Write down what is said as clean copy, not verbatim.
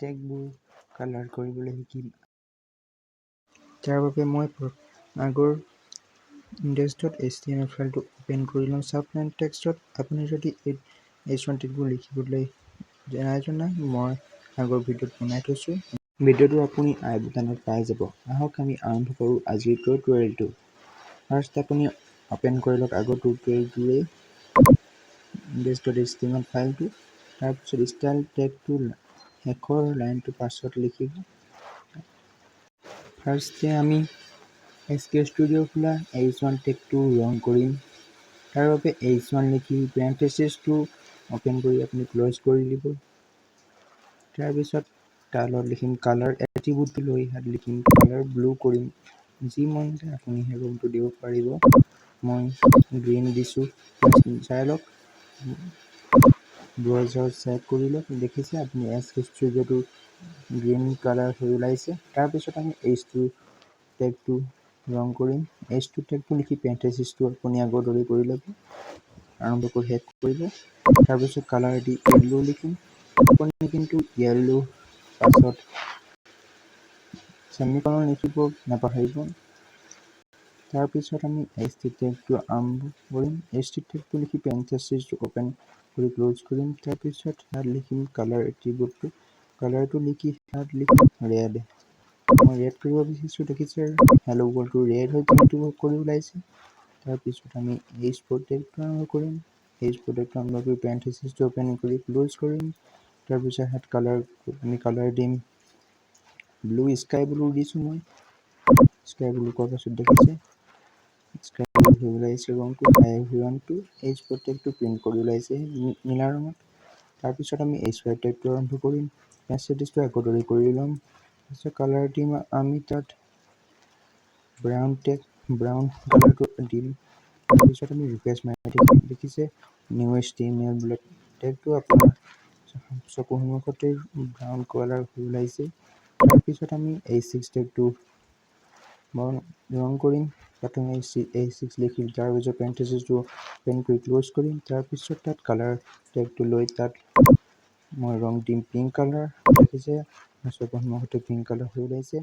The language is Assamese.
টেগবোৰ কালাৰ কৰিবলৈ শিকিম। তাৰ বাবে মই আগৰ index.html ফাইলটো ওপেন কৰি লওঁ। সাবলাইন টেক্সটত আপুনি যদি H1 টেগবোৰ লিখিবলৈ জনা মই আগৰ ভিডিঅ'ত বনাই থৈছোঁ। ভিডিঅ'টো আপুনি আই বুটানত পাই যাব। আহক আমি আৰম্ভ কৰোঁ আজিৰ টিউটৰিয়েলটো। ফাৰ্ষ্ট আপুনি ওপেন কৰি লওক আগৰ টিউটৰিয়েলটোৱেই index.html ফাইলটো। তাৰপিছত ষ্টাইল টেগটো শেষৰ লাইনটো পাছত লিখিব। ফাৰ্ষ্টে আমি SK ষ্টুডিঅ' খোলা H1 টেগটো ৰং কৰিম। তাৰ বাবে H1 লিখি পেৰেণ্ঠেছিছটো ওপেন কৰি আপুনি ক্ল'জ কৰি দিব। তাৰপিছত তলত লিখিম কালাৰ এট্ৰিবিউটটো লৈ ইয়াত লিখিম কালাৰ ব্লু কৰিম। যি মন যায় আপুনি সেই ৰংটো দিব পাৰিব। মই গ্ৰীণ দিছোঁ। চাই লওক ব্ৰাউজাৰত চেক কৰি লওক। দেখিছে আপুনি SK ষ্টুডিঅ'টো গ্ৰীণ কালাৰ হৈ ওলাইছে। তাৰপিছত আমি H2 টেগটো ৰং কৰিম। H2 টেগটো লিখি পেৰেণ্ঠেছিছটো আপুনি আগৰ দৰে কৰি ল'ব। আৰম্ভ কৰি শেষ কৰিব। তাৰপিছত কালাৰ দি য়েল্লো লিখিম। আপুনি কিন্তু য়েল্লো পাছত ছেমিকলন লিখিব নাপাহৰিব। তাৰপিছত আমি HT টেগটো আৰম্ভ কৰিম। HT টেগটো লিখি পেৰেণ্ঠেছিছটো ওপেন কৰি ক্ল'জ কৰিম। তাৰপিছত ইয়াত লিখিম কালাৰ এট্ৰিবিউটটো। কালাৰটো লিখি ইয়াত লিখিম ৰেড। মই ৰেড কৰিব বিচাৰিছোঁ। দেখিছে হেল্ল' ৱৰ্ল্ডটো ৰেড হৈ প্ৰিণ্ট কৰি ওলাইছে। তাৰপিছত আমি H4 টেগটো আৰম্ভ কৰিম। H4 টেগটো আৰম্ভ কৰি পেৰেণ্ঠেছিছটো ওপেন কৰি ক্ল'জ কৰিম। তাৰপিছত ইয়াত কালাৰ দিম ব্লু, স্কাই ব্লু দিছোঁ মই। স্কাই ব্লু কৰাৰ পাছত দেখিছে স্কাই ব্লু হৈ ওলাইছে ৰংটো। ৰংটো H4 টেগটো প্ৰিণ্ট কৰি ওলাইছে নীলা ৰঙত। তাৰপিছত আমি H5 টেগটো আৰম্ভ কৰিম। পেৰেণ্ঠেছিছটো আগৰ দৰে কৰি ল'ম। তাৰপিছত কালাৰ দিম আমি তাত ব্ৰাউন কালাৰটো দিম। তাৰপিছত আমি ৰিফ্ৰেছ মাৰি দেখিম। দেখিছে নিউ HTML টেগটো আপোনাৰ চকুৰ সন্মুখতে ব্ৰাউন কালাৰ হৈ ওলাইছে। তাৰপিছত আমি H6 টেগটো ৰং কৰিম। প্ৰথমে H6 লিখি তাৰপিছত পেৰেণ্ঠেছিছটো ওপেন কৰি ক্ল'জ কৰিম। তাৰপিছত তাত কালাৰ টেগটো লৈ তাত মই ৰং দিম পিংক কালাৰ। দেখিছে চকুৰ সন্মুখতে পিংক কালাৰ হৈ ওলাইছে।